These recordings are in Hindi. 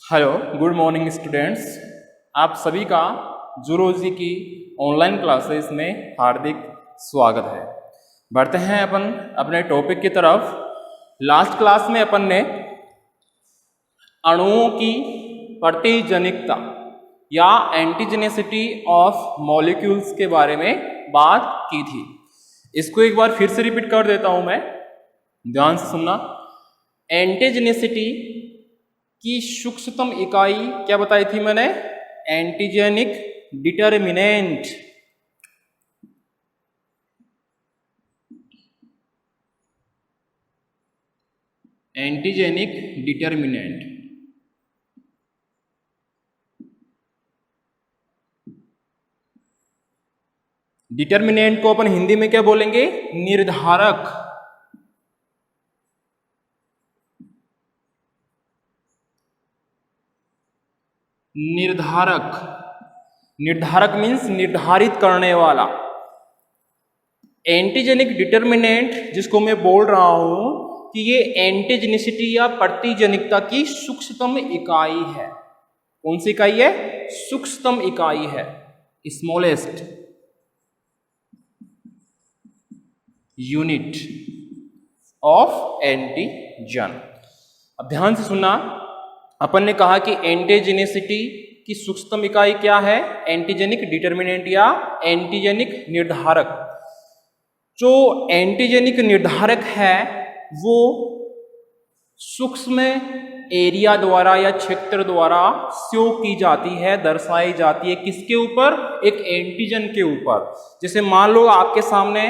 Hello, good morning students. आप सभी का जूलॉजी की ऑनलाइन क्लासेस में हार्दिक स्वागत है। बढ़ते हैं अपन अपने टॉपिक की तरफ। लास्ट क्लास में अपन ने अणुओं की प्रतिजनिकता या एंटीजेनेसिटी ऑफ मॉलिक्यूल्स के बारे में बात की थी। इसको एक बार फिर से रिपीट कर देता हूं मैं, ध्यान से सुनना। एंटीजेनेसिटी की सूक्ष्मतम इकाई क्या बताई थी मैंने? Antigenic determinant. Antigenic determinant determinant को अपन हिंदी में क्या बोलेंगे? निर्धारक। निर्धारक, निर्धारक मीन्स निर्धारित करने वाला। एंटीजेनिक डिटर्मिनेंट जिसको मैं बोल रहा हूं कि ये एंटीजेनिसिटी या प्रतिजनिकता की सूक्ष्मतम इकाई है। कौन सी इकाई है? सूक्ष्मतम इकाई है, स्मॉलेस्ट यूनिट ऑफ एंटीजन। अब ध्यान से सुनना, अपन ने कहा कि एंटीजेनिसिटी की सूक्ष्मतम इकाई क्या है? एंटीजेनिक डिटर्मिनेंट या एंटीजेनिक निर्धारक। जो एंटीजेनिक निर्धारक है वो सूक्ष्म एरिया द्वारा या क्षेत्र द्वारा शो की जाती है, दर्शाई जाती है। किसके ऊपर? एक एंटीजन के ऊपर। जैसे मान लो आपके सामने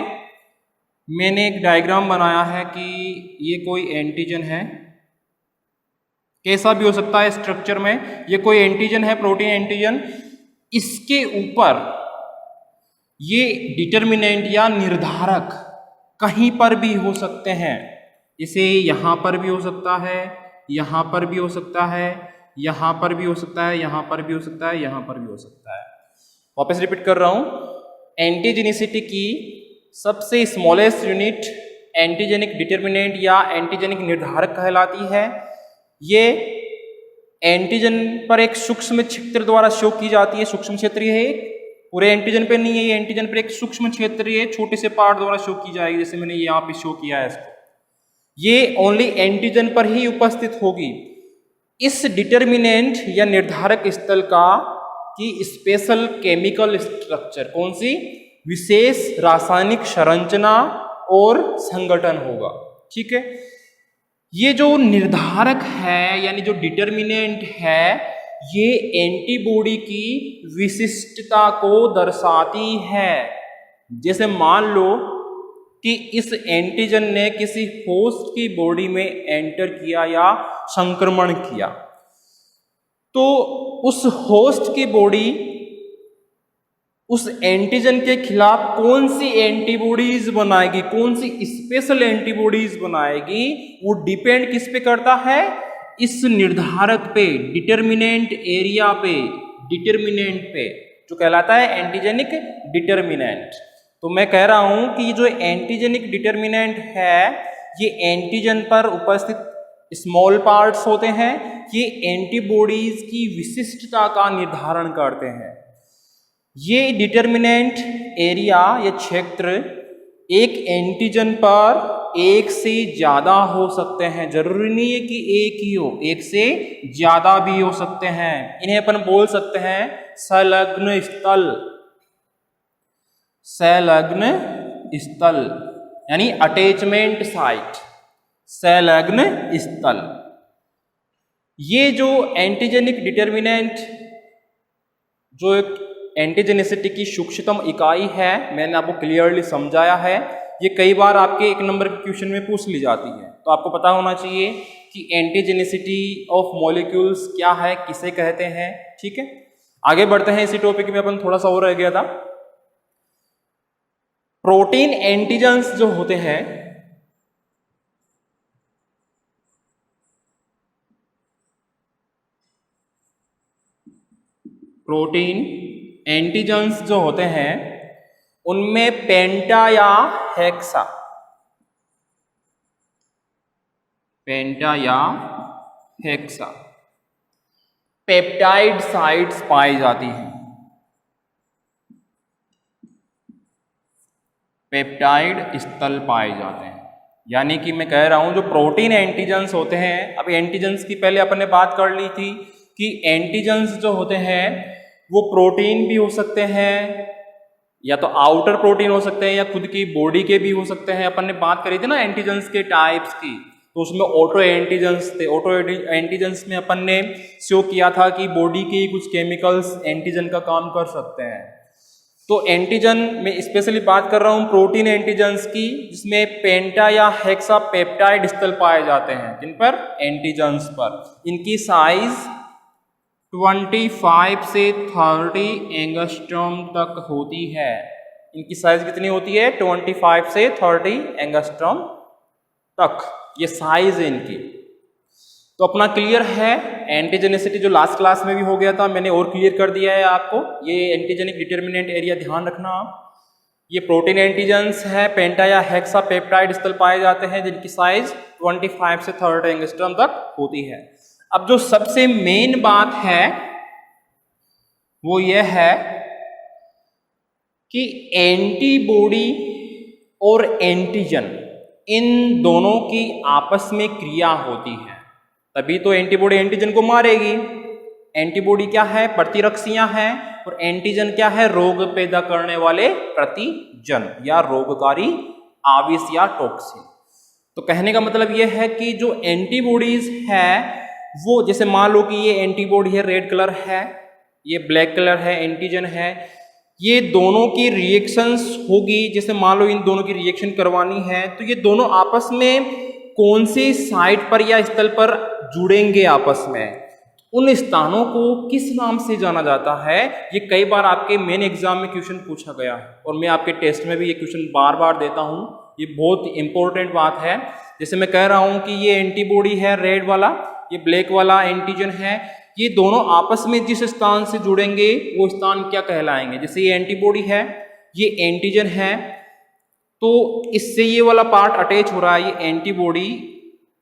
मैंने एक डायग्राम बनाया है कि ये कोई एंटीजन है, कैसा भी हो सकता है स्ट्रक्चर में। ये कोई एंटीजन है, प्रोटीन एंटीजन। इसके ऊपर ये डिटर्मिनेंट या निर्धारक कहीं पर भी हो सकते हैं। इसे यहां पर भी हो सकता है, यहां पर भी हो सकता है, यहां पर भी हो सकता है, यहां पर भी हो सकता है, यहां पर भी हो सकता है। वापस रिपीट कर रहा हूं, एंटीजेनिसिटी की सबसे स्मॉलेस्ट यूनिट एंटीजेनिक डिटर्मिनेंट या एंटीजेनिक निर्धारक कहलाती है। ये एंटीजन पर एक सूक्ष्म क्षेत्र द्वारा शो की जाती है। सूक्ष्म क्षेत्र है, पूरे एंटीजन पे नहीं है, ये एंटीजन पर एक सूक्ष्म क्षेत्र है, छोटे से पार्ट द्वारा शो की जाएगी। जैसे मैंने यहाँ पे शो किया है इसको, ये ओनली एंटीजन पर ही उपस्थित होगी। इस डिटर्मिनेंट या निर्धारक स्थल का की स्पेशल केमिकल स्ट्रक्चर, कौन सी? विशेष रासायनिक संरचना और संगठन होगा। ठीक है, ये जो निर्धारक है यानी जो डिटर्मिनेंट है, ये एंटीबॉडी की विशिष्टता को दर्शाती है। जैसे मान लो कि इस एंटीजन ने किसी होस्ट की बॉडी में एंटर किया या संक्रमण किया, तो उस होस्ट की बॉडी उस एंटीजन के खिलाफ कौन सी एंटीबॉडीज बनाएगी, कौन सी स्पेशल एंटीबॉडीज बनाएगी, वो डिपेंड किस पे करता है? इस निर्धारक पे, डिटर्मिनेंट एरिया पे, डिटर्मिनेंट पे, जो कहलाता है एंटीजेनिक डिटर्मिनेंट। तो मैं कह रहा हूं कि जो एंटीजेनिक डिटर्मिनेंट है, ये एंटीजन पर उपस्थित स्मॉल पार्ट्स होते हैं, ये एंटीबॉडीज की विशिष्टता का निर्धारण करते हैं। ये डिटर्मिनेंट एरिया या क्षेत्र एक एंटीजन पर एक से ज्यादा हो सकते हैं। जरूरी नहीं है कि एक ही हो, एक से ज्यादा भी हो सकते हैं। इन्हें अपन बोल सकते हैं संलग्न स्थल। संलग्न स्थल यानी अटैचमेंट साइट, संलग्न स्थल। ये जो एंटीजेनिक डिटर्मिनेंट, जो एक एंटीजेनिसिटी की सूक्ष्मतम इकाई है, मैंने आपको क्लियरली समझाया है। ये कई बार आपके एक नंबर के क्वेश्चन में पूछ ली जाती है, तो आपको पता होना चाहिए कि एंटीजेनिसिटी ऑफ मॉलिक्यूल्स क्या है, किसे कहते हैं। ठीक है, आगे बढ़ते हैं। इसी टॉपिक में अपन थोड़ा सा और रह गया था। प्रोटीन एंटीजन्स जो होते हैं, प्रोटीन एंटीजन्स जो होते हैं, उनमें पेंटा या हेक्सा, पेंटा या हेक्सा पेप्टाइड साइट्स पाई जाती हैं, पेप्टाइड स्थल पाए जाते हैं। यानी कि मैं कह रहा हूं जो प्रोटीन एंटीजेंस होते हैं, अब एंटीजेंस की पहले अपन ने बात कर ली थी कि एंटीजेंस जो होते हैं वो प्रोटीन भी हो सकते हैं, या तो आउटर प्रोटीन हो सकते हैं या खुद की बॉडी के भी हो सकते हैं। अपन ने बात करी थी ना एंटीजेंस के टाइप्स की, तो उसमें ऑटो एंटीजेंस थे। ऑटो एंटीजेंस में अपन ने शो किया था कि बॉडी के कुछ केमिकल्स एंटीजन का काम कर सकते हैं। तो एंटीजन में स्पेशली बात कर रहा हूं प्रोटीन एंटीजेंस की, जिसमें पेंटा या हेक्सा पेप्टाइड स्थल पाए जाते हैं, जिन पर एंटीजेंस पर इनकी साइज 25 से 30 एंगस्ट्रॉम तक होती है। इनकी साइज कितनी होती है? 25 से 30 एंगस्ट्रॉम तक ये साइज है इनकी। तो अपना क्लियर है एंटीजेनिसिटी, जो लास्ट क्लास में भी हो गया था, मैंने और क्लियर कर दिया है आपको। ये एंटीजेनिक डिटर्मिनेंट एरिया ध्यान रखना आप। ये प्रोटीन एंटीजेंस है, पेंटा या हेक्सा पेप्टाइड स्थल पाए जाते हैं जिनकी साइज 25 से 30 एंगस्ट्रॉम तक होती है। अब जो सबसे मेन बात है वो ये है कि एंटीबॉडी और एंटीजन इन दोनों की आपस में क्रिया होती है, तभी तो एंटीबॉडी एंटीजन को मारेगी। एंटीबॉडी क्या है? प्रतिरक्षियां हैं, और एंटीजन क्या है? रोग पैदा करने वाले प्रतिजन या रोगकारी आवेश या टॉक्सिन। तो कहने का मतलब यह है कि जो एंटीबॉडीज है वो, जैसे मान लो कि ये एंटीबॉडी है, रेड कलर है, ये ब्लैक कलर है, एंटीजन है, ये दोनों की रिएक्शंस होगी। जैसे मान लो इन दोनों की रिएक्शन करवानी है, तो ये दोनों आपस में कौन सी साइट पर या स्थल पर जुड़ेंगे आपस में, उन स्थानों को किस नाम से जाना जाता है? ये कई बार आपके मेन एग्जाम में क्वेश्चन पूछा गया है, और मैं आपके टेस्ट में भी ये क्वेश्चन बार बार देता हूँ। ये बहुत इंपॉर्टेंट बात है। जैसे मैं कह रहा हूँ कि ये एंटीबॉडी है रेड वाला, ये ब्लैक वाला एंटीजन है, ये दोनों आपस में जिस स्थान से जुड़ेंगे वो स्थान क्या कहलाएंगे? जैसे ये एंटीबॉडी है, ये एंटीजन है, तो इससे ये वाला पार्ट अटैच हो रहा है, ये एंटीबॉडी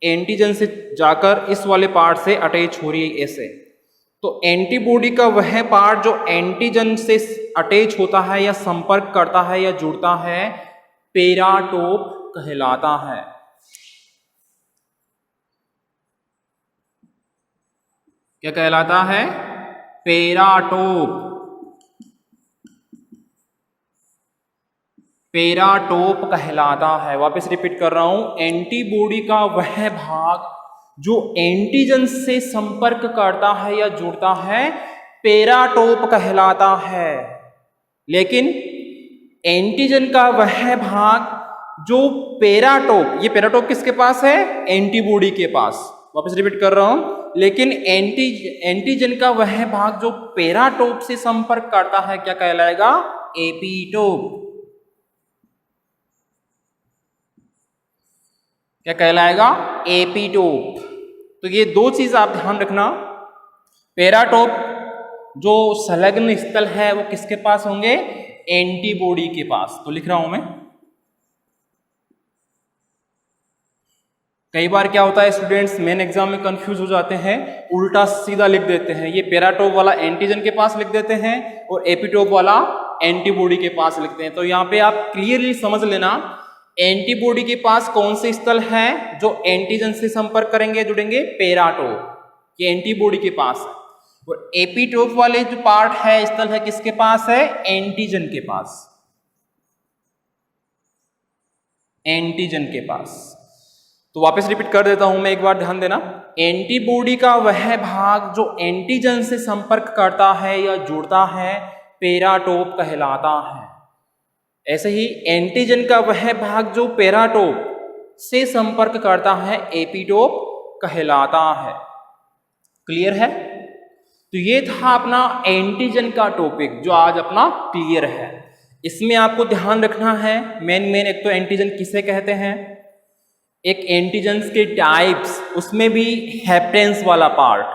एंटीजन से जाकर इस वाले पार्ट से अटैच हो रही है ऐसे। तो एंटीबॉडी का वह पार्ट जो एंटीजन से अटैच होता है या संपर्क करता है या जुड़ता है, पेराटोप कहलाता है। क्या कहलाता है? पेराटोप। पेराटोप कहलाता है। वापस रिपीट कर रहा हूं, एंटीबॉडी का वह भाग जो एंटीजन से संपर्क करता है या जुड़ता है, पेराटोप कहलाता है। लेकिन एंटीजन का वह भाग जो पेराटोप, ये पेराटोप किसके पास है? एंटीबॉडी के पास। वापस रिपीट कर रहा हूं, लेकिन एंटीजन का वह भाग जो पेराटोप से संपर्क करता है क्या कहलाएगा? एपीटोप। क्या कहलाएगा? एपीटोप। तो ये दो चीज आप ध्यान रखना। पेराटोप जो संलग्न स्थल है वो किसके पास होंगे? एंटीबॉडी के पास। तो लिख रहा हूं मैं। कई बार क्या होता है, स्टूडेंट्स मेन एग्जाम में कंफ्यूज हो जाते हैं, उल्टा सीधा लिख देते हैं। ये पेराटोप वाला एंटीजन के पास लिख देते हैं और एपीटोप वाला एंटीबॉडी के पास लिखते हैं। तो यहाँ पे आप क्लियरली समझ लेना, एंटीबॉडी के पास कौन से स्थल हैं जो एंटीजन से संपर्क करेंगे, जुड़ेंगे? पेराटोप, ये एंटीबॉडी के पास है। और एपीटोप वाले जो पार्ट है, स्थल है, किसके पास है? एंटीजन के पास। एंटीजन के पास। तो वापस रिपीट कर देता हूं मैं, एक बार ध्यान देना। एंटीबॉडी का वह भाग जो एंटीजन से संपर्क करता है या जुड़ता है, पेराटोप कहलाता है। ऐसे ही एंटीजन का वह भाग जो पेराटोप से संपर्क करता है, एपीटोप कहलाता है। क्लियर है? तो ये था अपना एंटीजन का टॉपिक जो आज अपना क्लियर है। इसमें आपको ध्यान रखना है मेन एक तो एंटीजन किसे कहते हैं, एक एंटीजन्स के टाइप्स, उसमें भी हेप्टेंस वाला पार्ट,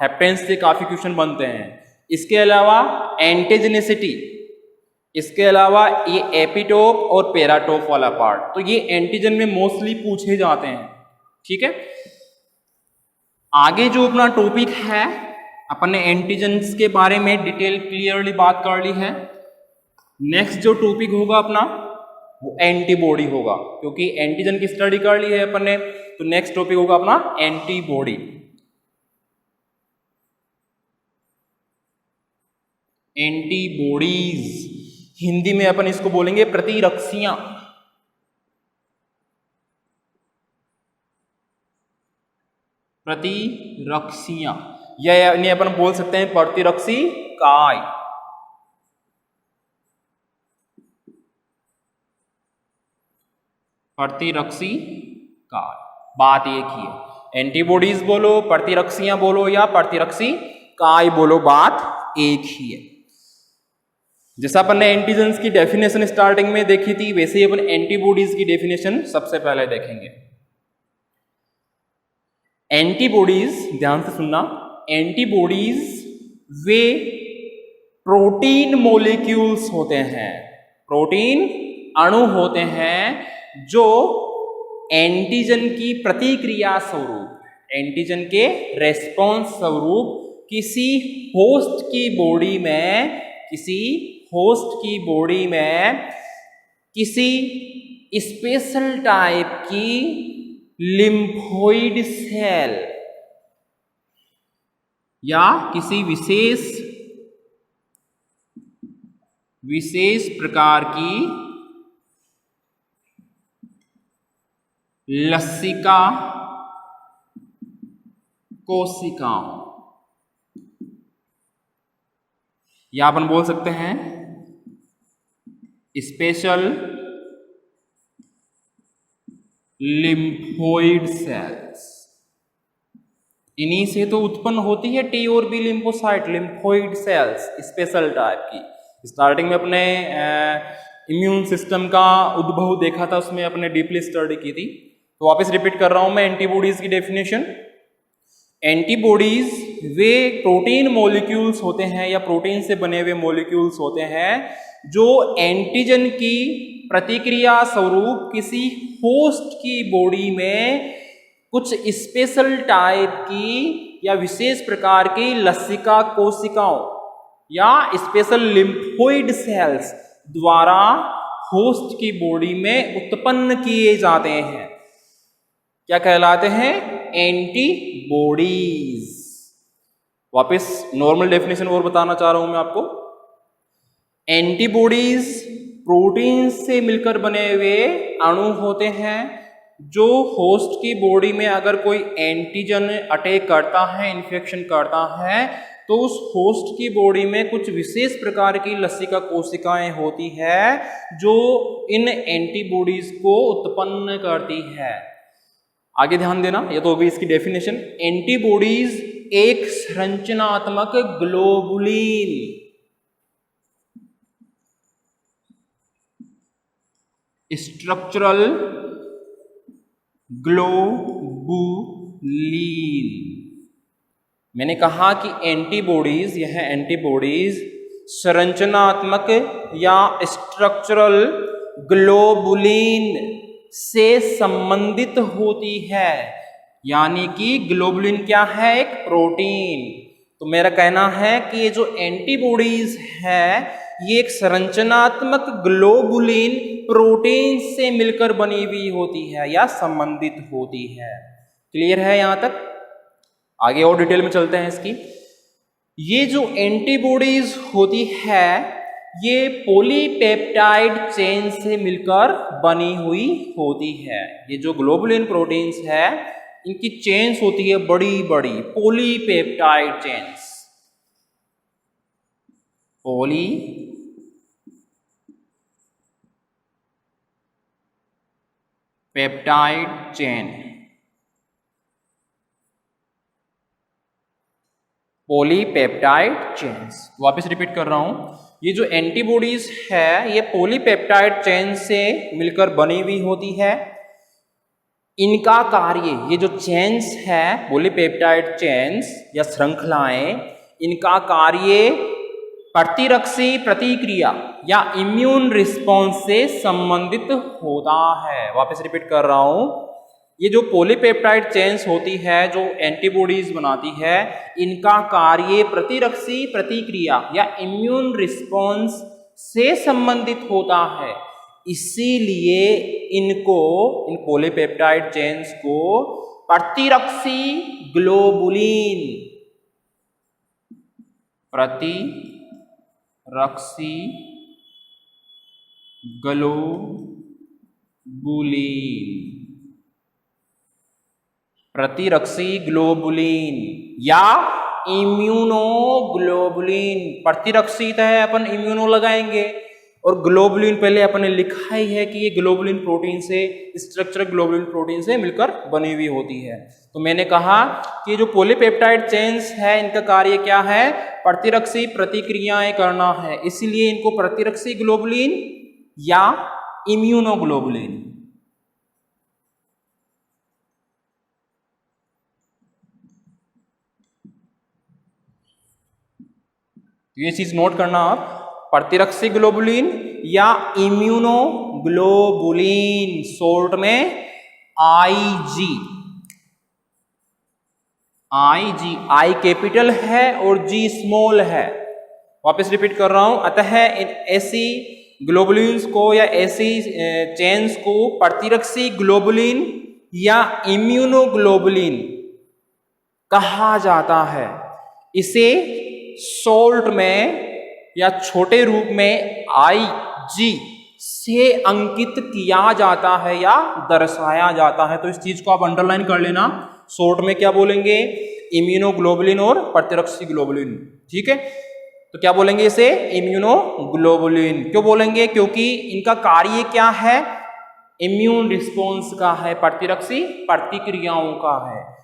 हेप्टेंस से काफी क्वेश्चन बनते हैं। इसके अलावा एंटीजेनिसिटी, इसके अलावा ये एपीटोप और पेराटोप वाला पार्ट, तो ये एंटीजन में मोस्टली पूछे जाते हैं। ठीक है, आगे जो अपना टॉपिक है अपन ने एंटीजन्स के बारे में डिटेल क्लियरली बात कर ली है। नेक्स्ट जो टॉपिक होगा अपना वो एंटीबॉडी होगा, क्योंकि एंटीजन की स्टडी कर ली है अपन ने, तो नेक्स्ट टॉपिक होगा अपना एंटीबॉडी। एंटीबॉडीज हिंदी में अपन इसको बोलेंगे प्रतिरक्षियां। प्रतिरक्षियां या इन्हें अपन बोल सकते हैं प्रतिरक्षी काय। प्रतिरक्षी काय, बात एक ही है। एंटीबॉडीज बोलो, प्रतिरक्षियां बोलो या प्रतिरक्षी काय बोलो, बात एक ही है। जैसा अपन ने एंटीजन्स की डेफिनेशन स्टार्टिंग में देखी थी, वैसे ही अपन एंटीबॉडीज की डेफिनेशन सबसे पहले देखेंगे। एंटीबॉडीज, ध्यान से सुनना, एंटीबॉडीज वे प्रोटीन मॉलिक्यूल्स होते हैं, प्रोटीन अणु होते हैं जो एंटीजन की प्रतिक्रिया स्वरूप, एंटीजन के रेस्पॉन्स स्वरूप किसी होस्ट की बॉडी में, किसी होस्ट की बॉडी में किसी स्पेशल टाइप की लिम्फोइड सेल या किसी विशेष प्रकार की लसिका कोशिकाओं, या अपन बोल सकते हैं स्पेशल लिम्फोइड सेल्स, इन्हीं से तो उत्पन्न होती है टी और B lymphocyte, lymphoid cells special type की। स्टार्टिंग में अपने इम्यून सिस्टम का उद्भव देखा था, उसमें अपने डीपली स्टडी की थी। तो वापस रिपीट कर रहा हूं मैं एंटीबॉडीज की डेफिनेशन। एंटीबॉडीज वे प्रोटीन मॉलिक्यूल्स होते हैं या प्रोटीन से बने हुए मॉलिक्यूल्स होते हैं जो एंटीजन की प्रतिक्रिया स्वरूप किसी होस्ट की बॉडी में कुछ स्पेशल टाइप की या विशेष प्रकार की लसिका कोशिकाओं या स्पेशल लिम्फोइड सेल्स द्वारा होस्ट की बॉडी में उत्पन्न किए जाते हैं। क्या कहलाते हैं? एंटीबॉडीज। वापस नॉर्मल डेफिनेशन और बताना चाह रहा हूं मैं आपको। एंटीबॉडीज प्रोटीन से मिलकर बने हुए अणु होते हैं जो होस्ट की बॉडी में अगर कोई एंटीजन अटैक करता है, इन्फेक्शन करता है, तो उस होस्ट की बॉडी में कुछ विशेष प्रकार की लसिका कोशिकाएं होती है जो इन एंटीबॉडीज को उत्पन्न करती है। आगे ध्यान देना, ये तो होगी इसकी डेफिनेशन। एंटीबॉडीज एक संरचनात्मक ग्लोबुलिन स्ट्रक्चरल ग्लोबुलिन। मैंने कहा कि एंटीबॉडीज, यह एंटीबॉडीज संरचनात्मक या स्ट्रक्चरल ग्लोबुलिन से संबंधित होती है। यानी कि ग्लोबुलिन क्या है? एक प्रोटीन। तो मेरा कहना है कि ये जो एंटीबॉडीज है ये एक संरचनात्मक ग्लोबुलिन प्रोटीन से मिलकर बनी हुई होती है या संबंधित होती है। क्लियर है यहां तक? आगे और डिटेल में चलते हैं इसकी। ये जो एंटीबॉडीज होती है ये पॉलीपेप्टाइड चेन से मिलकर बनी हुई होती है। ये जो ग्लोबुलिन प्रोटीन्स है इनकी चेन्स होती है बड़ी बड़ी, polypeptide chains. Polypeptide chain, polypeptide chains. वापस रिपीट कर रहा हूं, ये जो एंटीबॉडीज है ये पॉलीपेप्टाइड चेन से मिलकर बनी हुई होती है। इनका कार्य, ये जो चेन्स है पॉलीपेप्टाइड चेन्स या श्रृंखलाएं, इनका कार्य प्रतिरक्षी प्रतिक्रिया या इम्यून रिस्पॉन्स से संबंधित होता है। वापस रिपीट कर रहा हूं, ये जो पॉलीपेप्टाइड चेन्स होती है जो एंटीबॉडीज बनाती है, इनका कार्य प्रतिरक्षी प्रतिक्रिया या इम्यून रिस्पॉन्स से संबंधित होता है। इसीलिए इनको, इन पॉलीपेप्टाइड चेन्स को प्रतिरक्षी ग्लोबुलिन, प्रतिरक्षी ग्लोबुलिन, प्रतिरक्षी ग्लोबुलिन या इम्यूनोग्लोबुलिन। प्रतिरक्षी है, अपन इम्यूनो लगाएंगे, और ग्लोबुलिन पहले अपन ने लिखा ही है कि ये ग्लोबुलिन प्रोटीन से, स्ट्रक्चर ग्लोबुलिन प्रोटीन से मिलकर बनी हुई होती है। तो मैंने कहा कि जो पॉलीपेप्टाइड चेन्स है इनका कार्य क्या है, प्रतिरक्षी प्रतिक्रियाएं करना है, इसलिए इनको प्रतिरक्षी ग्लोबुलिन या इम्यूनोग्लोबुलिन। ये चीज नोट करना आप, प्रतिरक्षी ग्लोबुलिन या इम्यूनोग्लोबुलिन, शॉर्ट में आईजी। आईजी, आई कैपिटल है और जी स्मॉल है। वापस रिपीट कर रहा हूं, अतः ऐसी ग्लोबुलिन्स को या ऐसी चेन्स को प्रतिरक्षी ग्लोबुलिन या इम्यूनोग्लोबुलिन कहा जाता है। इसे शॉर्ट में या छोटे रूप में आईजी से अंकित किया जाता है या दर्शाया जाता है। तो इस चीज को आप अंडरलाइन कर लेना, शॉर्ट में क्या बोलेंगे, इम्यूनोग्लोबुलिन और प्रतिरक्षी ग्लोबुलिन। ठीक है, तो क्या बोलेंगे इसे, इम्यूनोग्लोबुलिन। क्यों बोलेंगे, क्योंकि इनका कार्य क्या है, इम्यून रिस्पॉन्स का है, प्रतिरक्षी प्रतिक्रियाओं का है।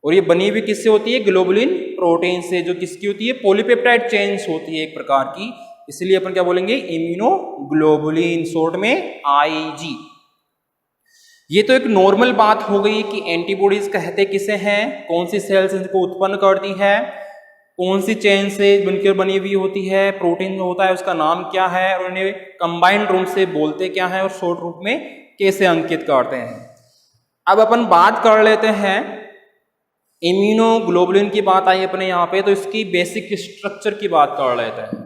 और ये बनी हुई किससे होती है, ग्लोबुलिन प्रोटीन से, जो किसकी होती है, पॉलीपेप्टाइड चेन्स होती है एक प्रकार की। इसलिए अपन क्या बोलेंगे, इम्यूनोग्लोबुलिन, शॉर्ट में आईजी। ये तो एक नॉर्मल बात हो गई कि एंटीबॉडीज कहते किसे हैं, कौन सी सेल्स इनको उत्पन्न करती है, कौन सी चेन से बनकर बनी हुई होती है, प्रोटीन जो होता है उसका नाम क्या है, और उन्हें कंबाइंड रूप से बोलते क्या है, और शॉर्ट रूप में कैसे अंकित करते हैं। अब अपन बात कर लेते हैं, इम्यूनोग्लोबुलिन की बात आई अपने यहाँ पे, तो इसकी बेसिक स्ट्रक्चर की बात कर लेते हैं।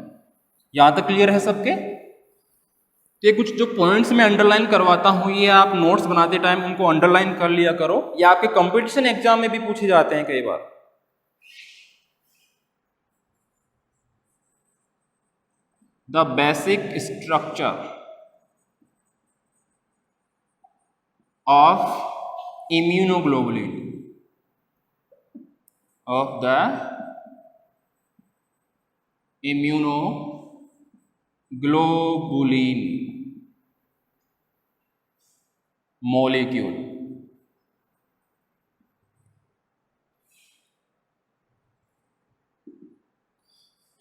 यहां तक क्लियर है सबके? तो ये कुछ जो पॉइंट्स मैं अंडरलाइन करवाता हूं, ये आप नोट्स बनाते टाइम उनको अंडरलाइन कर लिया करो, ये आपके कंपटीशन एग्जाम में भी पूछे जाते हैं कई बार। The basic structure of immunoglobulin, of the immunoglobulin molecule।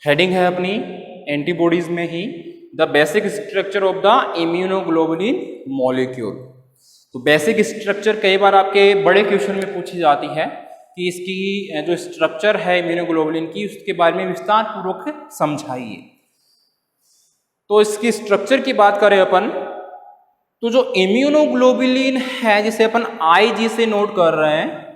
Heading है अपनी एंटीबॉडीज में ही, the basic structure of the immunoglobulin molecule. तो बेसिक स्ट्रक्चर कई बार आपके बड़े क्वेश्चन में पूछी जाती है कि इसकी जो स्ट्रक्चर है इम्यूनोग्लोबुलिन की, उसके बारे में विस्तार पूर्वक समझाइए। तो इसकी स्ट्रक्चर की बात करें अपन, तो जो इम्यूनोग्लोबुलिन है जिसे अपन आईजी से नोट कर रहे हैं,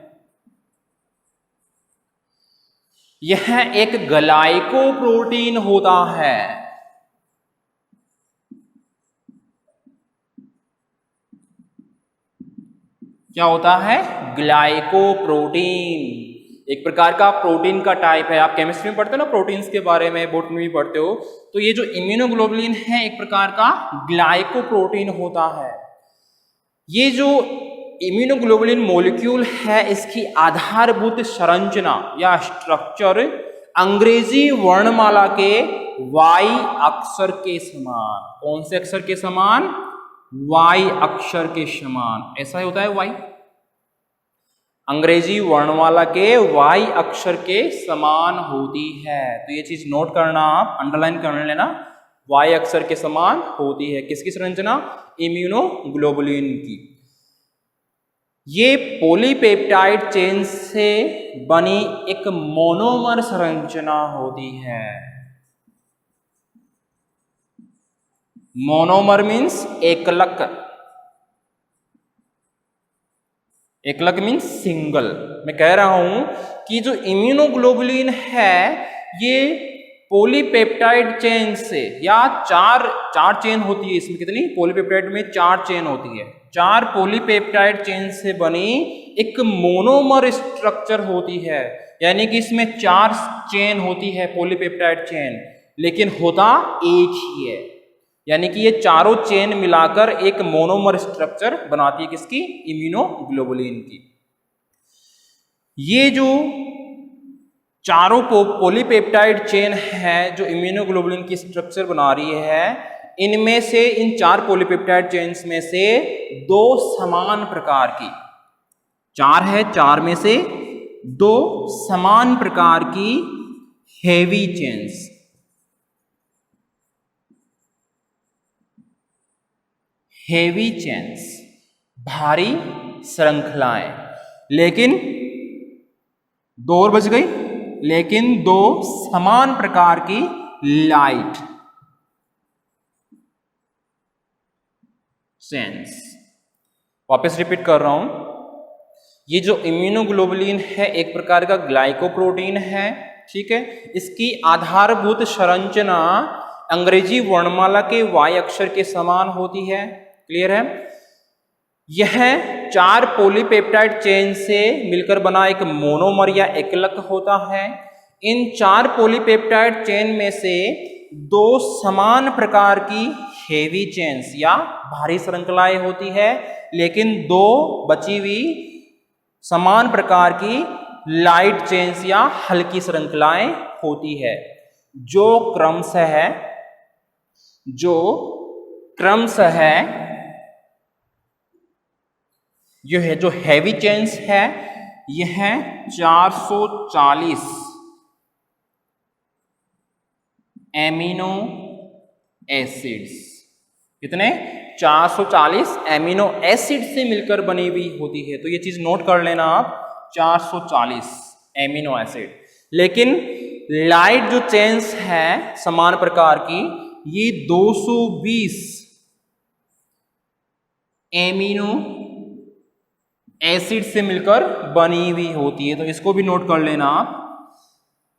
यह एक ग्लाइकोप्रोटीन होता है। क्या होता है, ग्लाइकोप्रोटीन, एक प्रकार का प्रोटीन का टाइप है। आप केमिस्ट्री में पढ़ते हो ना प्रोटीन्स के बारे में, बॉटनी में पढ़ते हो, तो ये जो इम्यूनोग्लोबुलिन है एक प्रकार का ग्लाइकोप्रोटीन होता है। ये जो इम्यूनोग्लोबुलिन मॉलिक्यूल है, इसकी आधारभूत संरचना या स्ट्रक्चर अंग्रेजी वर्णमाला के वाई अक्षर के समान, कौन से अक्षर के समान, वाई अक्षर के समान, ऐसा ही होता है वाई, अंग्रेजी वर्णमाला के वाई अक्षर के समान होती है। तो ये चीज नोट करना, आप अंडरलाइन कर लेना, वाई अक्षर के समान होती है। किसकी संरचना, इम्यूनोग्लोबुलिन की। ये पॉलीपेप्टाइड चेन से बनी एक मोनोमर संरचना होती है। मोनोमर मीन्स एकलक, एकलक मीन्स सिंगल। मैं कह रहा हूं कि जो इम्यूनोग्लोबुलिन है ये पॉलीपेप्टाइड चेन से, या चार चेन होती है इसमें, कितनी पॉलीपेप्टाइड में 4 चेन होती है, 4 पॉलीपेप्टाइड चेन से बनी एक मोनोमर स्ट्रक्चर होती है। यानी कि इसमें 4 चेन होती है पॉलीपेप्टाइड चेन, लेकिन होता एक ही है। यानी कि ये चारों चेन मिलाकर एक मोनोमर स्ट्रक्चर बनाती है किसकी, इम्यूनोग्लोबुलिन की। ये जो चारों पॉलीपेप्टाइड चेन है जो इम्यूनोग्लोबुलिन की स्ट्रक्चर बना रही है, इनमें से, इन 4 पॉलीपेप्टाइड चेन्स में से 2 समान प्रकार की, 4 है, 4 में से 2 समान प्रकार की हेवी चेन्स, हेवी चेन्स, भारी श्रृंखलाएं, लेकिन 2 और बच गई, लेकिन 2 समान प्रकार की लाइट चेन्स। वापस रिपीट कर रहा हूं, ये जो इम्यूनोग्लोबुलिन है एक प्रकार का ग्लाइकोप्रोटीन है, ठीक है। इसकी आधारभूत संरचना अंग्रेजी वर्णमाला के Y अक्षर के समान होती है। क्लियर है। यह 4 पॉलीपेप्टाइड चेन से मिलकर बना एक मोनोमर या एकलक होता है। इन 4 पॉलीपेप्टाइड चेन में से 2 समान प्रकार की हेवी चेन्स या भारी श्रृंखलाएं होती है, लेकिन 2 बची हुई समान प्रकार की लाइट चेन्स या हल्की श्रृंखलाएं होती है, जो क्रमशः जो हैवी चेन्स है यह 440 एमिनो एसिड्स, कितने 440 एमिनो एसिड से मिलकर बनी हुई होती है। तो ये चीज नोट कर लेना आप, 440 एमिनो एसिड। लेकिन लाइट जो चेन्स है समान प्रकार की, ये 220 एमिनो एसिड से मिलकर बनी हुई होती है। तो इसको भी नोट कर लेना आप।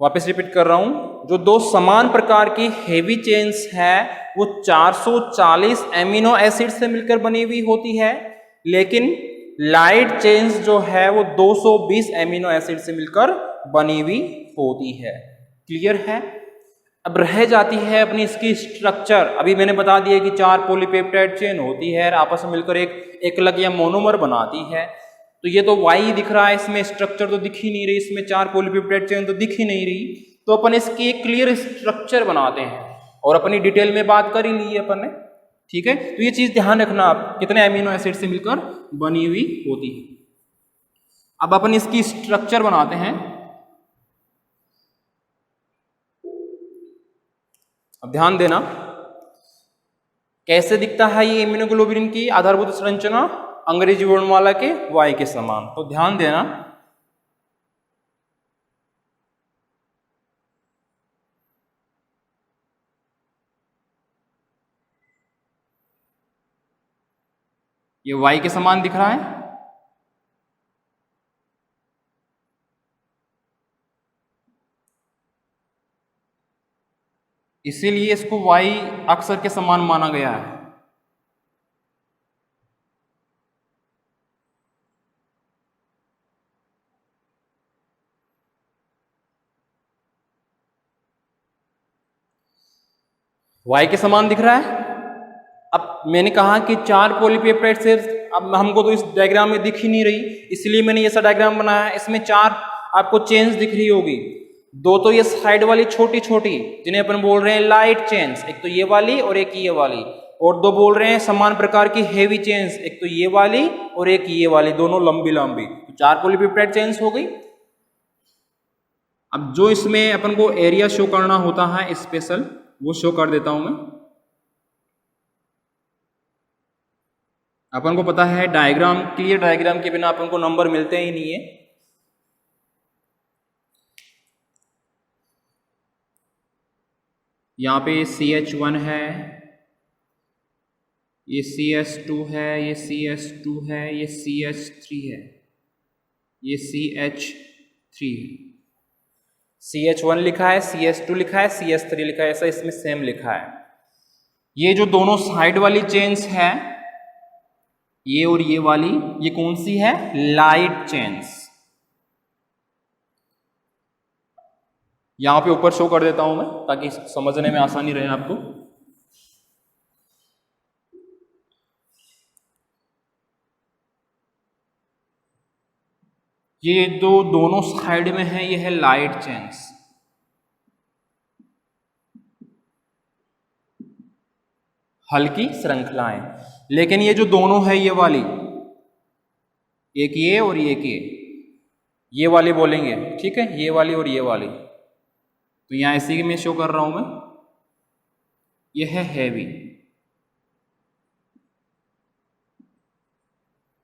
वापस रिपीट कर रहा हूं, जो 2 समान प्रकार की हेवी चेन्स है वो 440 एमिनो एसिड से मिलकर बनी हुई होती है, लेकिन लाइट चेन्स जो है वो 220 एमिनो एसिड से मिलकर बनी हुई होती है। क्लियर है। अब रह जाती है अपनी इसकी स्ट्रक्चर। अभी मैंने बता दिया कि 4 पॉलीपेप्टाइड चेन होती है, आपस में मिलकर एक एकलक या मोनोमर बनाती है। तो ये तो वाई दिख रहा है, इसमें स्ट्रक्चर तो दिख ही नहीं रही, इसमें 4 पॉलीपेप्टाइड चेन तो दिख ही नहीं रही। तो अपन इसकी एक क्लियर स्ट्रक्चर बनाते हैं और अपनी डिटेल में बात कर ही ली है अपन ने, ठीक है। तो ये चीज ध्यान रखना आप, कितने एमिनो एसिड से मिलकर बनी हुई होती है। अब अपन इसकी स्ट्रक्चर बनाते हैं। अब ध्यान देना कैसे दिखता है ये इम्यूनोग्लोबुलिन की आधारभूत संरचना अंग्रेजी वर्णमाला के Y के समान। तो ध्यान देना, ये Y के समान दिख रहा है। इसीलिए इसको Y अक्षर के समान माना गया है। Y के समान दिख रहा है। अब मैंने कहा कि 4 पॉलीपेप्टाइड से, अब हमको तो इस डायग्राम में दिख ही नहीं रही, इसलिए मैंने ये सा डायग्राम बनाया है। इसमें 4 आपको चेन्स दिख रही होगी, 2 तो ये साइड वाली छोटी छोटी जिन्हें अपन बोल रहे हैं लाइट चेन्स, एक तो ये वाली और एक ये वाली, और 2 बोल रहे हैं समान प्रकार की हेवी चेन्स, एक तो ये वाली और एक ये वाली, दोनों लंबी लंबी। तो 4 पॉलीपेप्टाइड चेन्स हो गई। अब जो इसमें अपन को एरिया शो करना होता है स्पेशल, वो शो कर देता हूं मैं। अपन को पता है डायग्राम, क्लियर डायग्राम के बिना अपन को नंबर मिलते ही नहीं है। यहाँ पे CH1 है, ये CS2 है, ये CS2 है, ये CH3 है। ये CH3 है, CH1 लिखा है, CH2 लिखा है, CH3 लिखा है, ऐसा इसमें सेम लिखा है। ये जो दोनों साइड वाली चेन्स है, ये और ये वाली, ये कौन सी है? Light chains. यहां पे ऊपर शो कर देता हूं मैं ताकि समझने में आसानी रहे आपको। ये जो दोनों साइड में है ये है लाइट चेन्स। हल्की श्रृंखलाएं। लेकिन ये जो दोनों है ये वाली, एक ये और एक ये वाली बोलेंगे, ठीक है, ये वाली और ये वाली। तो यहां इसी में शो कर रहा हूं मैं, ये है हैवी।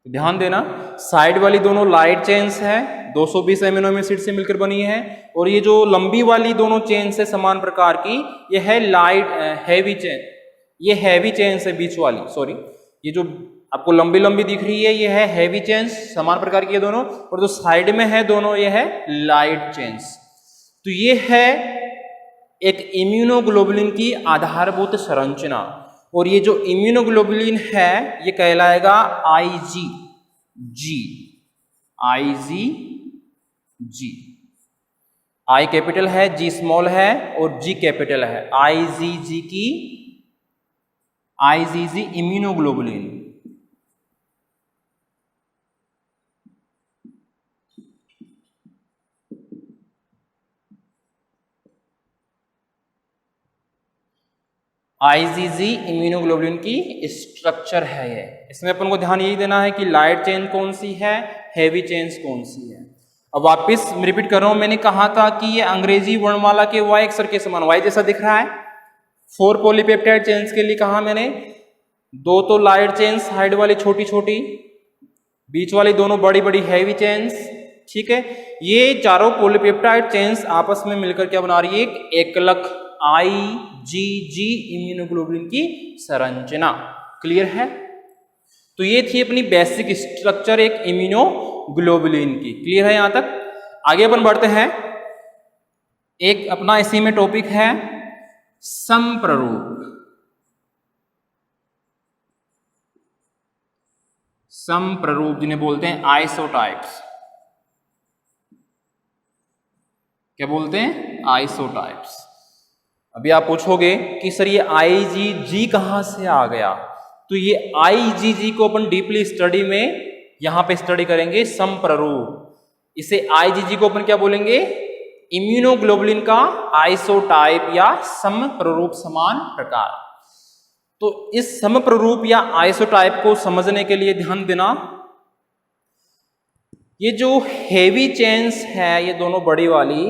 ध्यान देना, साइड वाली दोनों लाइट चेन्स है, 220 एमिनो एसिड से मिलकर बनी है, और ये जो लंबी वाली दोनों चेन्स है समान प्रकार की, ये है लाइट हैवी चेन। ये हैवी चेन्स है बीच वाली, सॉरी, ये जो आपको लंबी लंबी दिख रही है ये है हैवी चेन्स, समान प्रकार की है दोनों, और जो साइड में है दोनों ये है लाइट चेन्स। तो ये है एक इम्यूनोग्लोबुलिन की आधारभूत संरचना, और ये जो इम्यूनोग्लोबुलिन है ये कहलाएगा IgG। I कैपिटल है, G स्मॉल है और G कैपिटल है। IgG immunoglobulin. IgG इम्यूनोग्लोबुलिन की स्ट्रक्चर है ये। इसमें अपन को ध्यान यही देना है कि लाइट चेन कौन सी है, हैवी चेन्स कौन सी है। अब वापस रिपीट कर रहा हूं, मैंने कहा था कि ये अंग्रेजी वर्णमाला के Y अक्षर के समान, Y जैसा दिख रहा है। 4 पॉलीपेप्टाइड चेन्स के लिए कहा मैंने, 2 तो लाइट चेन्स साइड वाली छोटी छोटी, बीच वाली दोनों बड़ी बड़ी हैवी चेन्स, ठीक है। ये चारों पॉलीपेप्टाइड चेन्स आपस में मिलकर क्या बना रही है? एक एकलक IgG इम्यूनोग्लोबुलिन की संरचना। क्लियर है? तो ये थी अपनी बेसिक स्ट्रक्चर एक इम्यूनोग्लोबुलिन की। क्लियर है यहां तक? आगे अपन बढ़ते हैं। एक अपना इसी में टॉपिक है समप्ररूप। समप्ररूप जिन्हें बोलते हैं आइसोटाइप्स। क्या बोलते हैं? आइसोटाइप्स। अभी आप पूछोगे कि सर ये IgG कहां से आ गया? तो ये IgG को अपन डीपली स्टडी में यहां पे स्टडी करेंगे, समप्ररूप। इसे IgG को अपन क्या बोलेंगे? इम्यूनोग्लोबुलिन का आइसोटाइप या समप्ररूप, समान प्रकार। तो इस समप्ररूप या आइसोटाइप को समझने के लिए ध्यान देना, ये जो हेवी चेन्स है, ये दोनों बड़ी वाली,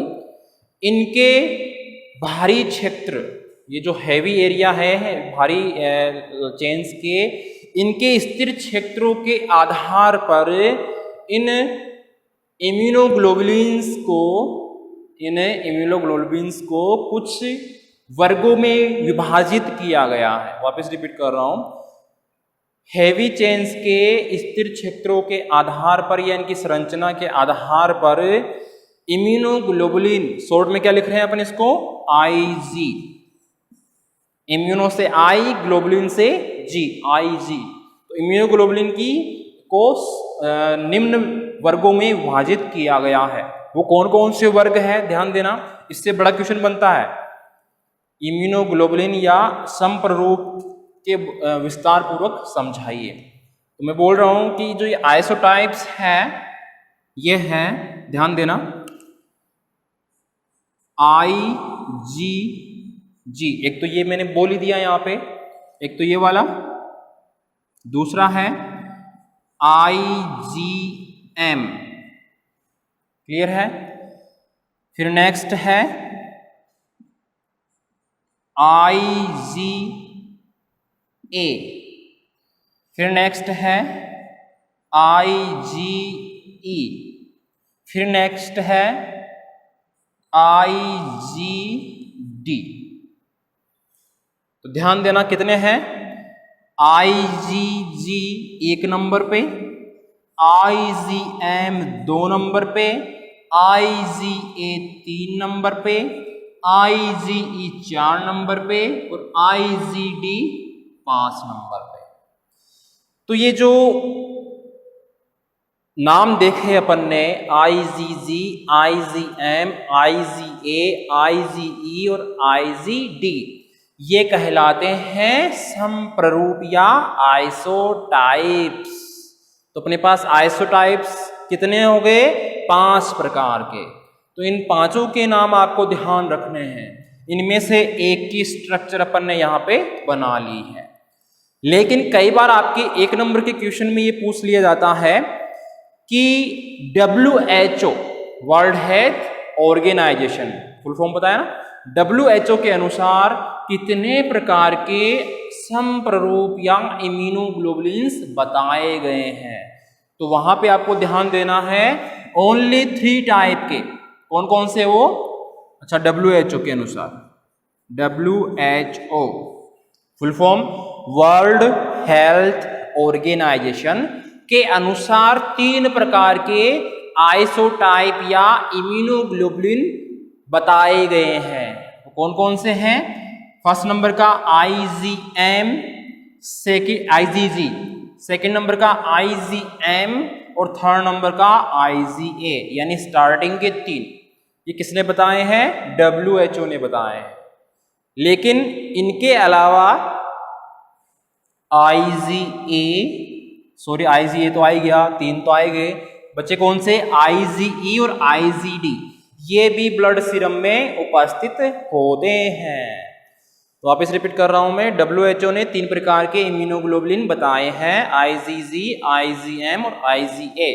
इनके भारी क्षेत्र, ये जो हैवी एरिया है भारी चेन्स के, इनके स्थिर क्षेत्रों के आधार पर इन इम्यूनोग्लोबुलिन्स को कुछ वर्गों में विभाजित किया गया है। वापस रिपीट कर रहा हूं, हैवी चेन्स के स्थिर क्षेत्रों के आधार पर या इनकी संरचना के आधार पर इम्यूनोग्लोबुलिन, शॉर्ट में क्या लिख रहे हैं अपन इसको? IG। इम्यूनो से I, ग्लोबुलिन से G, IG। तो इम्यूनोग्लोबुलिन की को निम्न वर्गों में विभाजित किया गया है। वो कौन कौन से वर्ग है ध्यान देना, इससे बड़ा क्वेश्चन बनता है। इम्यूनोग्लोबुलिन या समप्ररूप के विस्तार पूर्वक समझाइए। तो मैं बोल रहा हूं कि जो ये आइसोटाइप्स है, ये है, ध्यान देना, IgG। एक तो ये मैंने बोल ही दिया यहां पे, एक तो ये वाला, दूसरा है IgM। क्लियर है? फिर नेक्स्ट है IgA। फिर नेक्स्ट है IgE। फिर नेक्स्ट है IgD। तो ध्यान देना कितने हैं? IgG 1 नंबर पे, IgM 2 नंबर पे, IgA 3 नंबर पे, IgE 4 नंबर पे और IgD 5 नंबर पे। तो ये जो नाम देखे अपन ने IgG, IgM, IgA, IgE और IgD, ये कहलाते हैं समप्ररूप या आइसोटाइप्स। तो अपने पास आइसोटाइप्स कितने हो गए? 5 प्रकार के। तो इन पांचों के नाम आपको ध्यान रखने हैं। इनमें से एक की स्ट्रक्चर अपन ने यहाँ पे बना ली है। लेकिन कई बार आपके 1 नंबर के क्वेश्चन में ये पूछ लिया जाता है कि WHO world health organisation, full form बताया ना, WHO के अनुसार कितने प्रकार के समप्ररूप या इम्यूनोग्लोबुलिन्स बताए गए हैं? तो वहां पे आपको ध्यान देना है ओनली 3 टाइप के। कौन कौन से वो? अच्छा, WHO के अनुसार, WHO full form world health organisation के अनुसार 3 प्रकार के आइसोटाइप या इम्यूनोग्लोबुलिन बताए गए हैं। तो कौन कौन से हैं? फर्स्ट नंबर का IgM, IgG, सेकेंड नंबर का IgM और थर्ड नंबर का IgA, यानी स्टार्टिंग के 3। ये किसने बताए हैं? WHO ने बताए हैं। लेकिन इनके अलावा IgA तो आ ही गया, 3 तो आए गए, बच्चे कौन से? IgE और IgD, ये भी ब्लड सीरम में उपस्थित होते हैं। तो वापस रिपीट कर रहा हूं मैं, WHO ने 3 प्रकार के इम्यूनोग्लोबुलिन बताए हैं, IgG, IgM और IgA।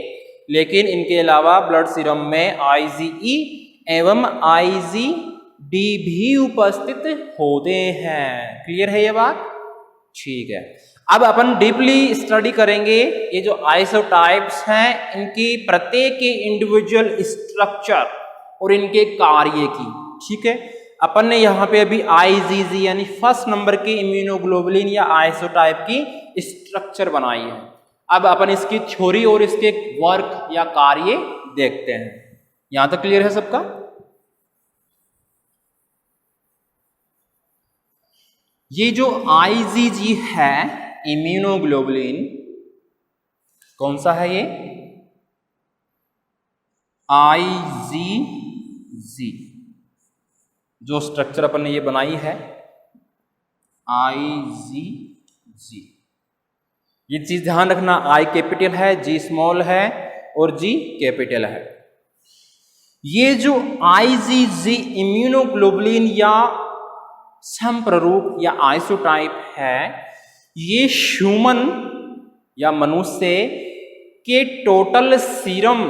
लेकिन इनके अलावा ब्लड सीरम में IgE एवं IgD भी उपस्थित होते हैं। क्लियर है ये बात? ठीक है। अब अपन डीपली स्टडी करेंगे ये जो आइसोटाइप्स हैं, इनकी प्रत्येक के इंडिविजुअल स्ट्रक्चर और इनके कार्य की। ठीक है, अपन ने यहाँ पे अभी IgG यानी फर्स्ट नंबर के इम्यूनोग्लोबुलिन या आइसोटाइप की स्ट्रक्चर बनाई है। अब अपन इसकी थ्योरी और इसके वर्क या कार्य देखते हैं। यहां तक क्लियर है सबका? ये जो IgG है इम्यूनोग्लोबुलिन, कौन सा है ये? IgG, जो स्ट्रक्चर अपन ने ये बनाई है IgG। ये चीज ध्यान रखना, I कैपिटल है, G स्मॉल है और G कैपिटल है। ये जो IgG इम्यूनोग्लोबुलिन या समप्ररूप या आइसोटाइप है, ये ह्यूमन या मनुष्य के टोटल सीरम,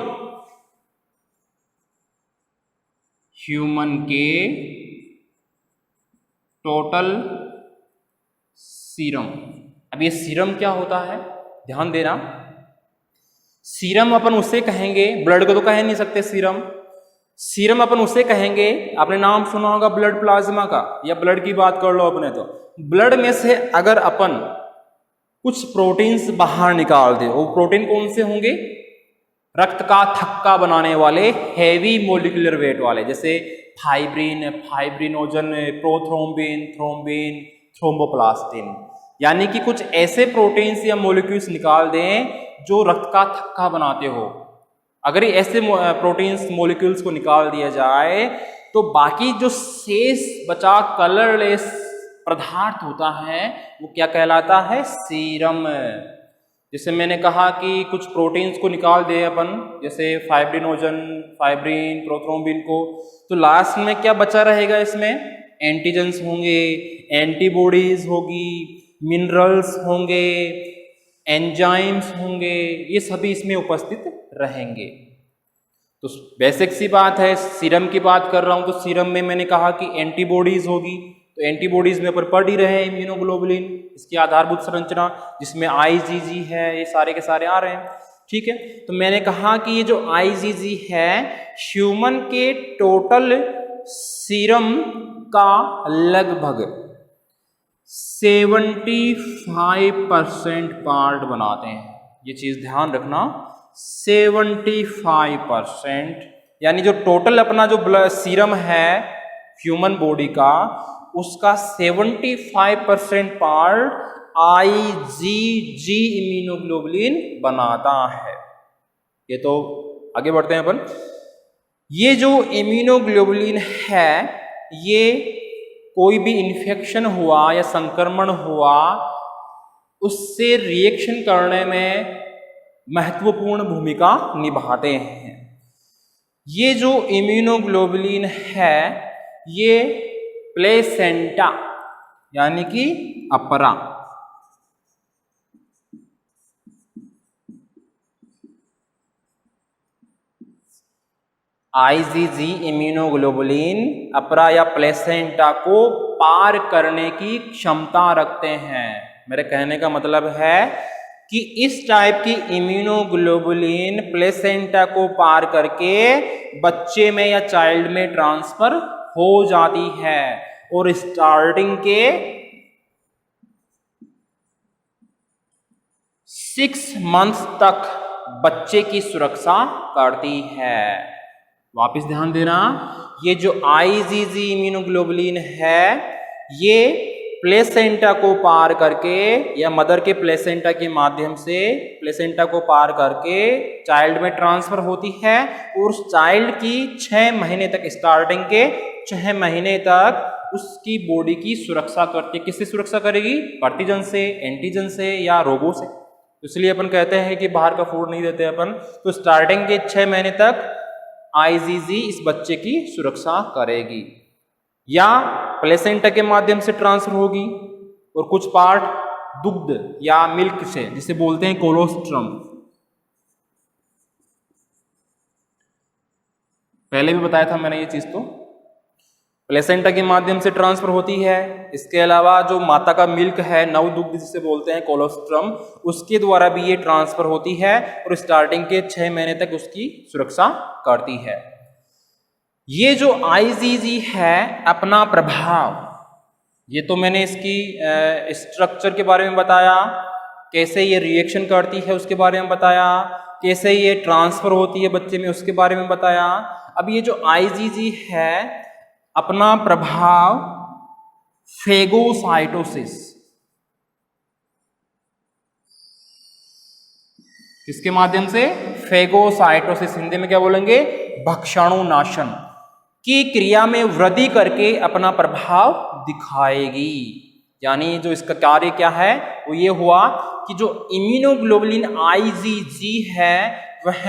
ह्यूमन के टोटल सीरम। अब ये सीरम क्या होता है? ध्यान देना, सीरम अपन उसे कहेंगे, ब्लड को तो कह नहीं सकते सीरम। सीरम अपन उसे कहेंगे, आपने नाम सुना होगा ब्लड प्लाज्मा का, या ब्लड की बात कर लो अपने, तो ब्लड में से अगर अपन कुछ प्रोटीन्स बाहर निकाल दे, वो प्रोटीन कौन से होंगे? रक्त का थक्का बनाने वाले, हैवी मोलिकुलर वेट वाले, जैसे fibrin, fibrinogen, prothrombin, thrombin, thromboplastin, यानी कि कुछ ऐसे प्रोटीन्स या मोलिक्यूल्स निकाल दें जो रक्त का थक्का बनाते हो। अगर ऐसे प्रोटीन्स मॉलिक्यूल्स को निकाल दिया जाए तो बाकी जो शेष बचा कलरलेस पदार्थ होता है वो क्या कहलाता है? सीरम। जैसे मैंने कहा कि कुछ प्रोटीन्स को निकाल दे अपन, जैसे फाइब्रिनोजन, फाइब्रिन, प्रोथ्रोम्बिन को, तो लास्ट में क्या बचा रहेगा? इसमें एंटीजेंस होंगे, एंटीबॉडीज होगी, मिनरल्स होंगे, एंजाइम्स होंगे, ये सभी इसमें उपस्थित रहेंगे। तो बेसिक सी बात है, सीरम की बात कर रहा हूं तो सीरम में मैंने कहा कि एंटीबॉडीज होगी, तो एंटीबॉडीज में ऊपर पढ़ ही रहे हैं इम्यूनोग्लोबुलिन, इसकी आधारभूत संरचना जिसमें IgG है, ये सारे के सारे आ रहे हैं। ठीक है, तो मैंने कहा कि ये जो IgG है ह्यूमन के टोटल सीरम का लगभग 75% पार्ट बनाते हैं। ये चीज ध्यान रखना, 75%, यानी जो टोटल अपना जो ब्लड सीरम है ह्यूमन बॉडी का, उसका 75% पार्ट IgG इम्यूनोग्लोबुलिन बनाता है। ये तो आगे बढ़ते हैं अपन। ये जो इम्यूनोग्लोबुलिन है, ये कोई भी इन्फेक्शन हुआ या संक्रमण हुआ उससे रिएक्शन करने में महत्वपूर्ण भूमिका निभाते हैं। ये जो इम्यूनोग्लोबुलिन है ये प्लेसेंटा यानी कि अपरा, IgG इम्यूनोग्लोबुलिन अपरा या प्लेसेंटा को पार करने की क्षमता रखते हैं। मेरे कहने का मतलब है कि इस टाइप की इम्यूनोग्लोबुलिन प्लेसेंटा को पार करके बच्चे में या चाइल्ड में ट्रांसफर हो जाती है और स्टार्टिंग के 6 मंथ्स तक बच्चे की सुरक्षा करती है। वापस ध्यान देना, ये जो IgG इम्यूनोग्लोबुलिन है ये प्लेसेंटा को पार करके या मदर के प्लेसेंटा के माध्यम से प्लेसेंटा को पार करके चाइल्ड में ट्रांसफर होती है और उस चाइल्ड की 6 महीने तक, स्टार्टिंग के 6 महीने तक उसकी बॉडी की सुरक्षा करती है। किससे सुरक्षा करेगी? पैथोजन से, एंटीजन से या रोगों से। इसलिए अपन कहते हैं कि बाहर का फूड नहीं देते अपन। तो स्टार्टिंग के 6 महीने तक IgG इस बच्चे की सुरक्षा करेगी या प्लेसेंटा के माध्यम से ट्रांसफर होगी और कुछ पार्ट दुग्ध या मिल्क से, जिसे बोलते हैं कोलोस्ट्रम। पहले भी बताया था मैंने ये चीज, तो प्लेसेंटा के माध्यम से ट्रांसफर होती है। इसके अलावा जो माता का मिल्क है, नव दुग्ध जिसे बोलते हैं कोलोस्ट्रम, उसके द्वारा भी ये ट्रांसफर होती है और स्टार्टिंग के 6 महीने तक उसकी सुरक्षा करती है। ये जो IgG है अपना प्रभाव, ये तो मैंने इसकी स्ट्रक्चर के बारे में बताया, कैसे ये रिएक्शन करती है उसके बारे में बताया, कैसे ये ट्रांसफर होती है बच्चे में उसके बारे में बताया। अब ये जो IgG है अपना प्रभाव फेगोसाइटोसिस, किसके माध्यम से? फेगोसाइटोसिस, हिंदी में क्या बोलेंगे? भक्षाणुनाशन की क्रिया में वृद्धि करके अपना प्रभाव दिखाएगी। यानी जो इसका कार्य क्या है वो ये हुआ कि जो इम्यूनोग्लोबुलिन IgG है वह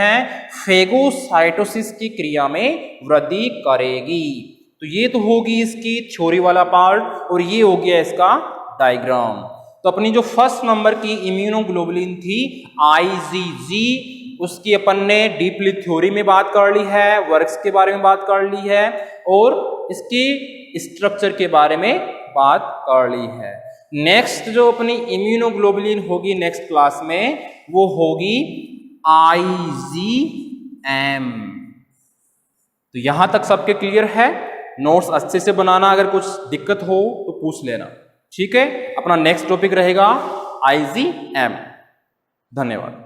फेगोसाइटोसिस की क्रिया में वृद्धि करेगी। तो ये तो होगी इसकी थ्योरी वाला पार्ट और ये हो गया इसका डायग्राम। तो अपनी जो फर्स्ट नंबर की इम्यूनोग्लोबुलिन थी IgG, उसकी अपन ने डीपली थ्योरी में बात कर ली है, वर्क्स के बारे में बात कर ली है और इसकी स्ट्रक्चर के बारे में बात कर ली है। नेक्स्ट जो अपनी इम्यूनोग्लोबुलिन होगी नेक्स्ट क्लास में वो होगी IgM। तो यहां तक सबके क्लियर है? नोट्स अच्छे से बनाना, अगर कुछ दिक्कत हो तो पूछ लेना, ठीक है। अपना नेक्स्ट टॉपिक रहेगा IgM। धन्यवाद।